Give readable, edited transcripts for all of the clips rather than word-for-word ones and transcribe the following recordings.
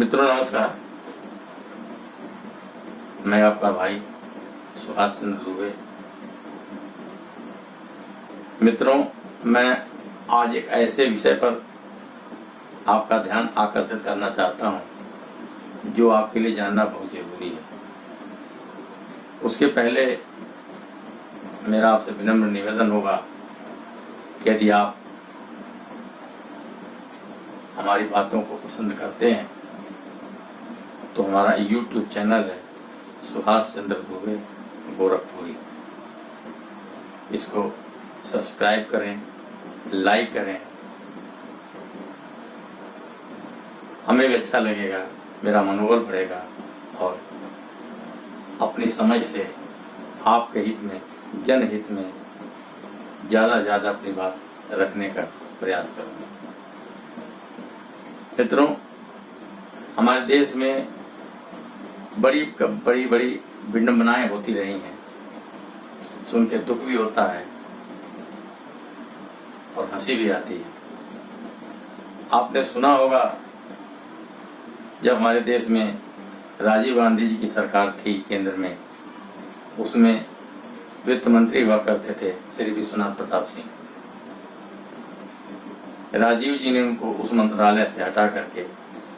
मित्रों नमस्कार। मैं आपका भाई सुभाष चंद्र दुबे। मित्रों, मैं आज एक ऐसे विषय पर आपका ध्यान आकर्षित करना चाहता हूं जो आपके लिए जानना बहुत जरूरी है। उसके पहले मेरा आपसे विनम्र निवेदन होगा कि यदि आप हमारी बातों को पसंद करते हैं तो हमारा YouTube चैनल है सुभाष चंद्र दुबे गोरखपुरी। इसको सब्सक्राइब करें, लाइक करें। हमें भी अच्छा लगेगा, मेरा मनोबल बढ़ेगा और अपनी समझ से आपके हित में, जनहित में ज़्यादा ज्यादा अपनी बात रखने का प्रयास करूंगा। मित्रों, हमारे देश में बड़ी बड़ी विडंबनाएं होती रही हैं। सुन के दुख भी होता है और हंसी भी आती है। आपने सुना होगा जब हमारे देश में राजीव गांधी जी की सरकार थी केंद्र में, उसमें वित्त मंत्री हुआ करते थे श्री विश्वनाथ प्रताप सिंह। राजीव जी ने उनको उस मंत्रालय से हटा करके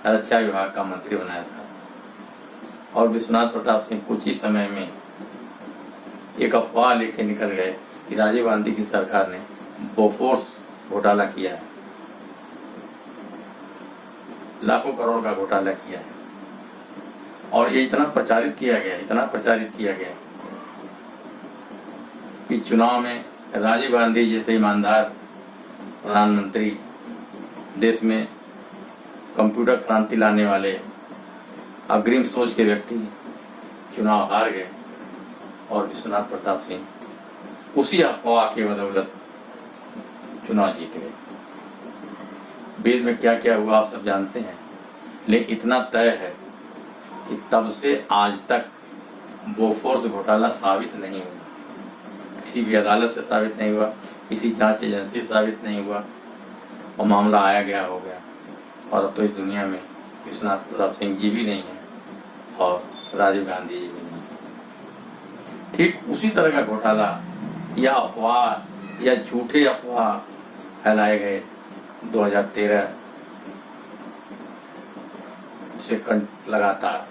रक्षा विभाग का मंत्री बनाया था और विश्वनाथ प्रताप सिंह कुछ ही समय में एक अफवाह लेके निकल गए कि राजीव गांधी की सरकार ने बोफोर्स घोटाला किया है, लाखों करोड़ का घोटाला किया है। और ये इतना प्रचारित किया गया कि चुनाव में राजीव गांधी जैसे ईमानदार प्रधानमंत्री, देश में कंप्यूटर क्रांति लाने वाले अग्रिम सोच के व्यक्ति चुनाव हार गए और विश्वनाथ प्रताप सिंह उसी अफवाह के बदौलत चुनाव जीत गए। वेद में क्या क्या हुआ आप सब जानते हैं, लेकिन इतना तय है कि तब से आज तक बोफोर्स घोटाला साबित नहीं हुआ। किसी भी अदालत से साबित नहीं हुआ, किसी जांच एजेंसी से साबित नहीं हुआ और मामला आया गया हो गया। और अब तो इस दुनिया में विश्वनाथ प्रताप सिंह जी भी नहीं है और राजीव गांधी जी भी नहीं। ठीक उसी तरह का घोटाला या अफवाह या झूठे अफवाह फैलाए गए 2013 से लगातार,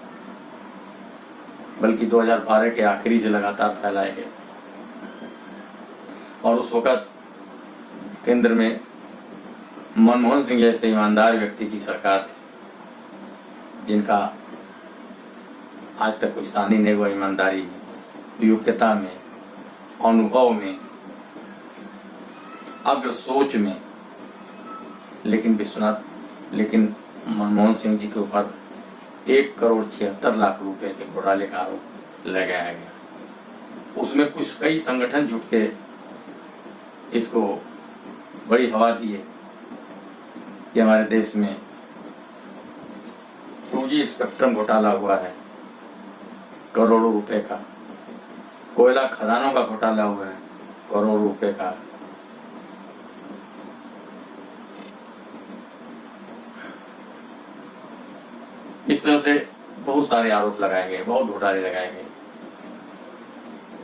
बल्कि 2012 के आखिरी से लगातार फैलाए गए। और उस वक्त केंद्र में मनमोहन सिंह जैसे ईमानदार व्यक्ति की सरकार थी, जिनका आज तक कोई सानी नहीं हुआ ईमानदारी में, योग्यता में, अनुभव में, अग्र सोच में। लेकिन मनमोहन सिंह जी के ऊपर 1,76,00,000 रुपए के घोटाले का आरोप लगाया गया। उसमें कुछ कई संगठन जुट के इसको बड़ी हवा दी है कि हमारे देश में 2G स्पेक्ट्रम घोटाला हुआ है करोड़ों रुपए का, कोयला खदानों का घोटाला हुआ है करोड़ों रुपए का। इस तरह से बहुत सारे आरोप लगाए गए, बहुत घोटाले लगाए गए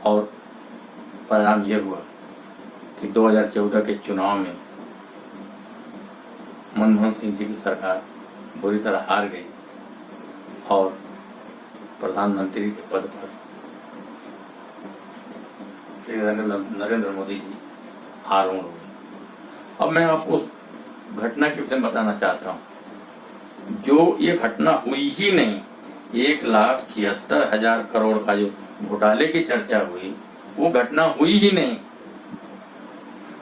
और परिणाम यह हुआ कि 2014 के चुनाव में मनमोहन सिंह जी की सरकार बुरी तरह हार गई और प्रधानमंत्री के पद पर श्री नरेंद्र मोदी जी आरूढ़ हुए। अब मैं आपको उस घटना के विषय में बताना चाहता हूँ जो ये घटना हुई ही नहीं। 1,76,000 करोड़ का जो घोटाले की चर्चा हुई, वो घटना हुई ही नहीं।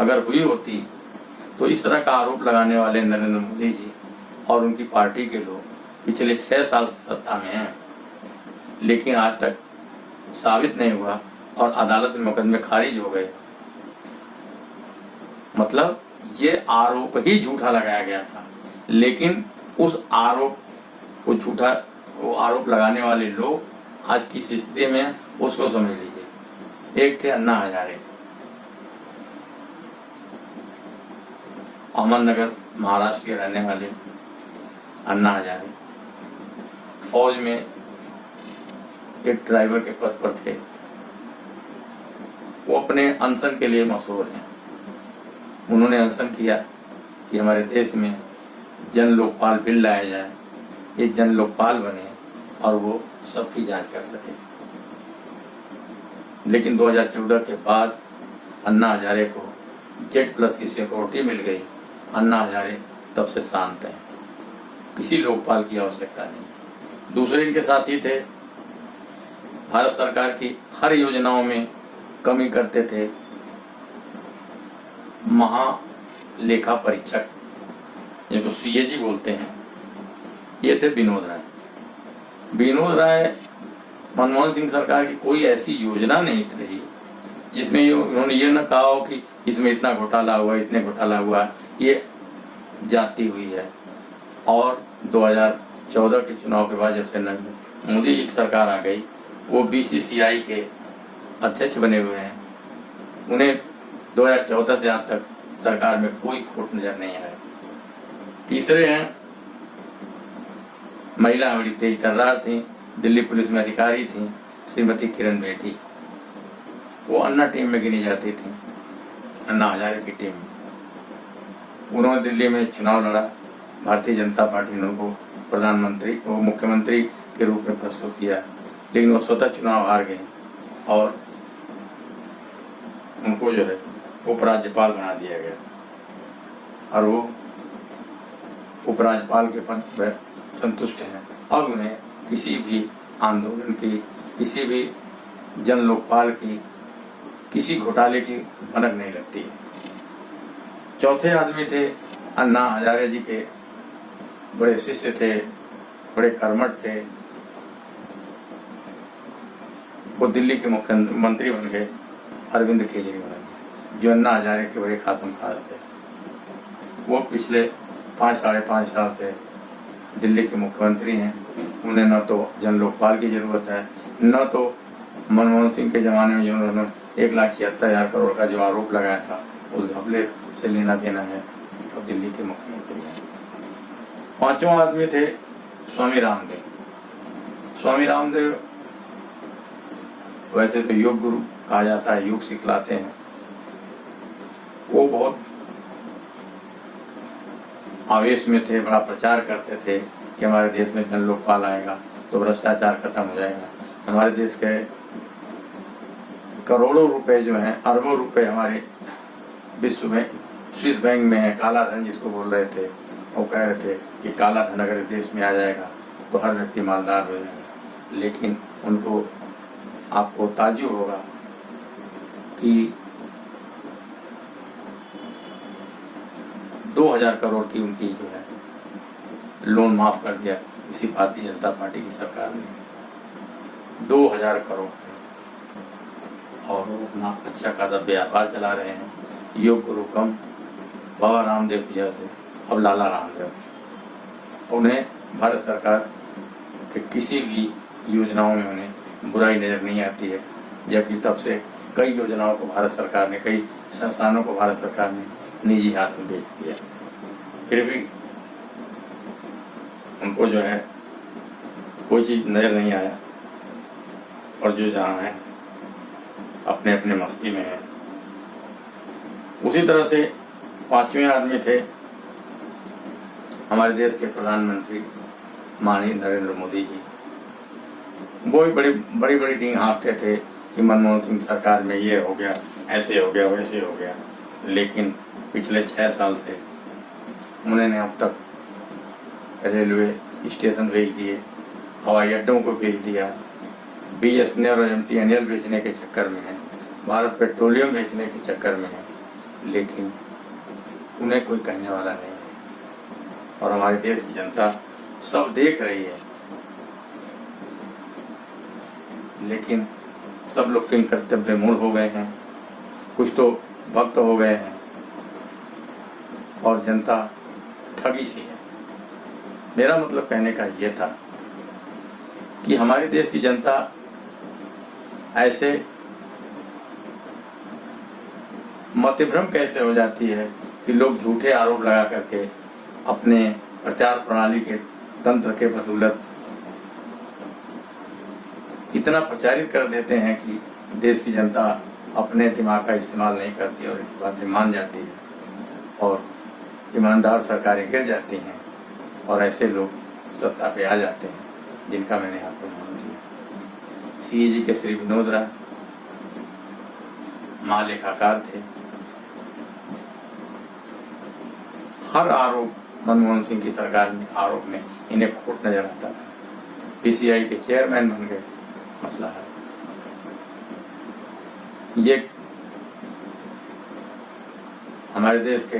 अगर हुई होती तो इस तरह का आरोप लगाने वाले नरेंद्र मोदी जी और उनकी पार्टी के लोग पिछले 6 साल से सत्ता में हैं, लेकिन आज तक साबित नहीं हुआ और अदालत में मुकदमे खारिज हो गए। मतलब ये आरोप ही झूठा लगाया गया था, लेकिन उस आरोप को वो आरोप लगाने वाले लोग आज किस स्थिति में हैं उसको समझ लीजिए। एक थे अन्ना हजारे, अहमदनगर महाराष्ट्र के रहने वाले अन्ना हजारे, फौज में एक ड्राइवर के पद पर थे। वो अपने अनशन के लिए मशहूर हैं। उन्होंने अनशन किया कि हमारे देश में जन लोकपाल बिल लाया जाए, ये जन लोकपाल बने और वो सबकी जांच कर सके। लेकिन 2014 के बाद अन्ना हजारे को Z+ की सिक्योरिटी मिल गई। अन्ना हजारे तब से शांत हैं, किसी लोकपाल की आवश्यकता नहीं। दूसरे इनके साथी थे, भारत सरकार की हर योजनाओं में कमी करते थे। महालेखा परीक्षक, जिनको CAG बोलते हैं, ये थे विनोद राय। विनोद राय मनमोहन सिंह सरकार की कोई ऐसी योजना नहीं रही जिसमें उन्होंने ये न कहा हो कि इसमें इतना घोटाला हुआ, इतने घोटाला हुआ। ये जाती हुई है। और 2014 के चुनाव के बाद जब से मोदी जी की सरकार आ गई, वो BCCI के अध्यक्ष बने हुए हैं। उन्हें 2014 से आज तक सरकार में कोई खोट नजर नहीं आया। तीसरे हैं, महिला बड़ी तेज तर्रार थी, दिल्ली पुलिस में अधिकारी थी, श्रीमती किरण बेदी। वो अन्ना टीम में गिनी जाती थी, अन्ना हजारे की टीम में। उन्होंने दिल्ली में चुनाव लड़ा। भारतीय जनता पार्टी ने उनको प्रधानमंत्री, वो मुख्यमंत्री के रूप में प्रस्तुत किया, लेकिन वो स्वतः चुनाव हार गए और उनको जो है उपराज्यपाल बना दिया गया। और वो उपराज्यपाल के पद पर संतुष्ट हैं। अब उन्हें किसी भी आंदोलन की, किसी भी जन लोकपाल की, किसी घोटाले की भनक नहीं लगती है। चौथे आदमी थे, अन्ना हजारे जी के बड़े शिष्य थे, बड़े कर्मठ थे। वो दिल्ली के मुख्यमंत्री बन गए, अरविंद केजरीवाल, जो अन्ना हजारे के बड़े खासम खास थे। वो पिछले 5-5.5 साल से दिल्ली के मुख्यमंत्री हैं। उन्हें न तो जन लोकपाल की जरूरत है, न तो मनमोहन सिंह के जमाने में जो उन्होंने 1,76,000 करोड़ का जो आरोप लगाया था, उस घपले से लेना देना है। तो दिल्ली के मुख्यमंत्री हैं। पांचवा आदमी थे स्वामी रामदेव। स्वामी रामदेव वैसे तो योग गुरु कहा जाता है, योग सिखलाते हैं। वो बहुत आवेश में थे, बड़ा प्रचार करते थे कि हमारे देश में जन लोकपाल आएगा तो भ्रष्टाचार खत्म हो जाएगा। हमारे देश के करोड़ों रुपए जो हैं, अरबों रुपए हमारे विश्व में स्विस बैंक में है, काला धन जिसको बोल रहे थे। वो कह रहे थे कि काला धन अगर देश में आ जाएगा तो हर व्यक्ति मालदार हो जाएगा। लेकिन उनको, आपको ताज्जुब होगा कि 2000 करोड़ की उनकी जो है लोन माफ कर दिया इसी भारतीय जनता पार्टी की सरकार ने। 2000 करोड़ और वो अपना अच्छा खासा व्यापार चला रहे हैं। योग गुरु कम, बाबा रामदेव की जगह अब लाला रामदेव। उन्हें भारत सरकार के किसी भी योजनाओं में उन्हें बुराई नजर नहीं आती है, जबकि तब से कई योजनाओं को भारत सरकार ने, कई संस्थानों को भारत सरकार ने निजी हाथ में बेच दिया। फिर भी उनको जो है कोई चीज नजर नहीं आया और जो जहाँ है अपने अपने मस्ती में है। उसी तरह से पांचवें आदमी थे हमारे देश के प्रधानमंत्री माननीय नरेंद्र मोदी जी। वो भी बड़ी बड़ी डींग हाँकते थे कि मनमोहन सिंह सरकार में ये हो गया, ऐसे हो गया, वैसे हो गया। लेकिन पिछले 6 साल से उन्होंने अब तक रेलवे स्टेशन भेज दिए, हवाई अड्डों को भेज दिया, BSNL और MTNL बेचने के चक्कर में है, भारत पेट्रोलियम बेचने के चक्कर में है, लेकिन उन्हें कोई कहने वाला नहीं है। और हमारे देश की जनता सब देख रही है, लेकिन सब लोग किन कर्तव्य मूल हो गए हैं, कुछ तो भक्त हो गए हैं और जनता ठगी सी है। मेरा मतलब कहने का ये था कि हमारे देश की जनता ऐसे मतिभ्रम कैसे हो जाती है कि लोग झूठे आरोप लगा करके अपने प्रचार प्रणाली के तंत्र के बदौलत इतना प्रचारित कर देते हैं कि देश की जनता अपने दिमाग का इस्तेमाल नहीं करती और इस बातें मान जाती है और ईमानदार सरकारें गिर जाती हैं और ऐसे लोग सत्ता पे आ जाते हैं जिनका मैंने आपको नाम दिया। सीएजी के श्री विनोद राय महालेखाकार थे। हर आरोप मनमोहन सिंह की सरकार में आरोप में इन्हें खोट नजर आता था। पीसीआई के चेयरमैन बन गए, मसला है। ये हमारे देश के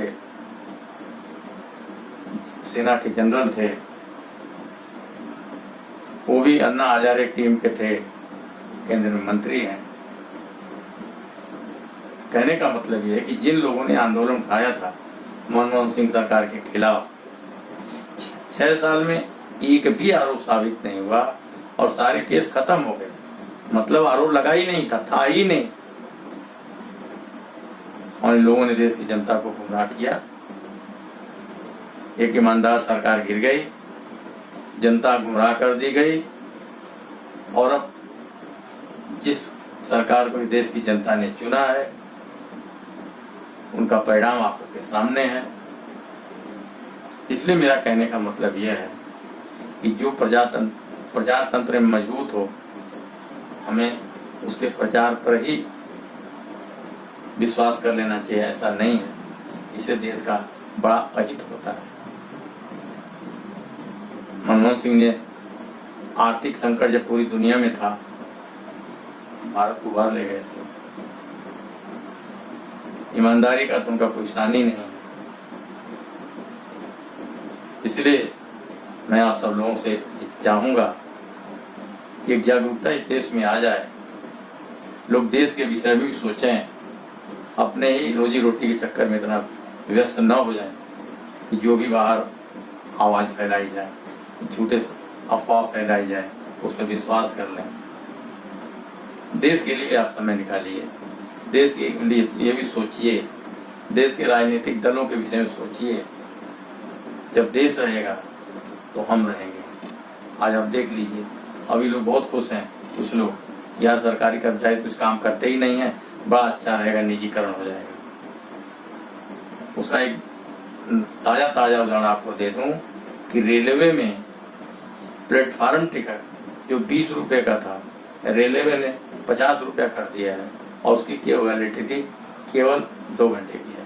सेना के जनरल थे, वो भी अन्ना हजारे टीम के थे, केंद्र में मंत्री हैं। कहने का मतलब ये है कि जिन लोगों ने आंदोलन उठाया था मनमोहन सिंह सरकार के खिलाफ, 6 साल में एक भी आरोप साबित नहीं हुआ और सारे केस खत्म हो गए। मतलब आरोप लगा ही नहीं था ही नहीं। और इन लोगों ने देश की जनता को गुमराह किया। एक ईमानदार सरकार गिर गई, जनता गुमराह कर दी गई और अब जिस सरकार को इस देश की जनता ने चुना है उनका परिणाम आप सबके सामने है। इसलिए मेरा कहने का मतलब यह है कि जो प्रजातंत्र में मजबूत हो, हमें उसके प्रचार पर ही विश्वास कर लेना चाहिए, ऐसा नहीं है। इससे देश का बड़ा अहित होता है। मनमोहन सिंह ने आर्थिक संकट जब पूरी दुनिया में था, भारत को उबार ले गए थे। ईमानदारी का तो उनका कोई शान ही नहीं। इसलिए मैं आप सब लोगों से चाहूंगा कि एक जागरूकता इस देश में आ जाए, लोग देश के विषय में भी सोचें, अपने ही रोजी रोटी के चक्कर में इतना व्यस्त न हो जाए कि जो भी बाहर आवाज फैलाई जाए, झूठे अफवाह फैलाई जाए, उस पर विश्वास कर लें। देश के लिए आप समय निकालिए, देश के लिए ये भी सोचिए, देश के राजनीतिक दलों के विषय में सोचिए। जब देश रहेगा तो हम रहेंगे। आज आप देख लीजिए, अभी लोग बहुत खुश हैं, कुछ लोग, यार सरकारी कर्मचारी कुछ काम करते ही नहीं है, बड़ा अच्छा रहेगा, निजीकरण हो जाएगा। उसका एक ताजा उदाहरण आपको दे दूं कि रेलवे में प्लेटफार्म टिकट जो 20 रुपए का था, रेलवे ने 50 रुपया कर दिया है और उसकी क्या वैलिडिटी थी, केवल 2 घंटे की है।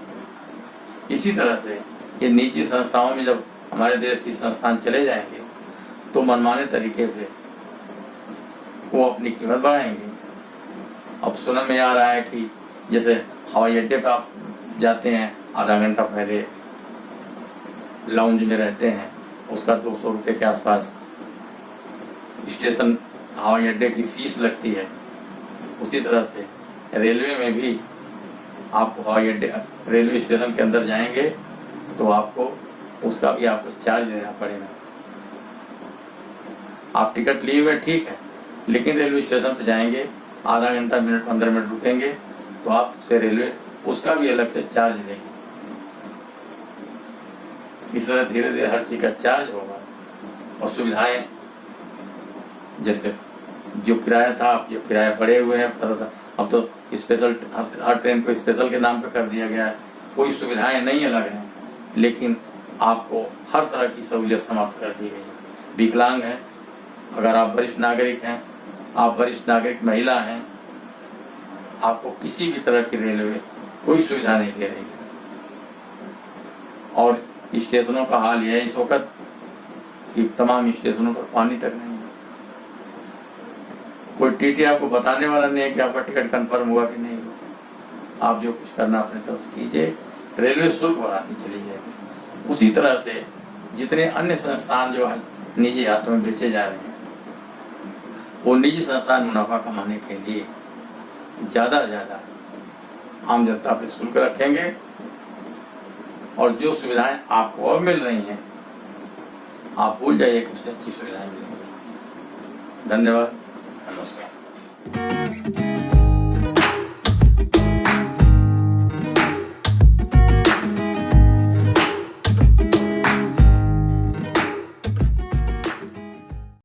इसी तरह से ये निजी संस्थाओं में जब हमारे देश की संस्थान चले जाएंगे तो मनमाने तरीके से वो अपनी कीमत बढ़ाएंगे। अब सुनने में आ रहा है कि जैसे हवाई अड्डे पर आप जाते हैं, आधा घंटा पहले लाउंज में रहते हैं, उसका 200 रुपये के आसपास स्टेशन हवाई अड्डे की फीस लगती है। उसी तरह से रेलवे में भी आपको हवाई अड्डे रेलवे स्टेशन के अंदर जाएंगे तो आपको उसका भी आपको चार्ज देना पड़ेगा। आप टिकट लिए हुए ठीक है, लेकिन रेलवे स्टेशन पे जाएंगे, आधा घंटा 15 मिनट रुकेंगे तो आपसे रेलवे उसका भी अलग से चार्ज लेगी। इस तरह धीरे धीरे हर चीज का चार्ज होगा और सुविधाएं, जैसे जो किराया था, अब जो किराया बढ़े हुए हैं, अब तो स्पेशल, हर ट्रेन को स्पेशल के नाम पे कर दिया गया है। कोई सुविधाएं नहीं अलग हैं, लेकिन आपको हर तरह की सहूलियत समाप्त कर दी गई है। विकलांग है, अगर आप वरिष्ठ नागरिक हैं, आप वरिष्ठ नागरिक महिला हैं, आपको किसी भी तरह की रेलवे कोई सुविधा नहीं दे रही है। और स्टेशनों का हाल यह है इस वक्त कि तमाम स्टेशनों पर पानी तक नहीं है। कोई टीटी आपको बताने वाला नहीं है कि आपका टिकट कंफर्म हुआ कि नहीं हुआ। आप जो कुछ करना अपने तरफ से कीजिए, रेलवे शुल्क बढ़ाती चली जाएगी। उसी तरह से जितने अन्य संस्थान जो है निजी हाथों में बेचे जा रहे हैं, वो निजी संस्थान मुनाफा कमाने के लिए ज्यादा से ज्यादा आम जनता पे शुल्क रखेंगे और जो सुविधाएं आपको अब मिल रही हैं आप भूल जाइए कि उससे अच्छी सुविधाएं मिलेंगी। धन्यवाद, नमस्कार।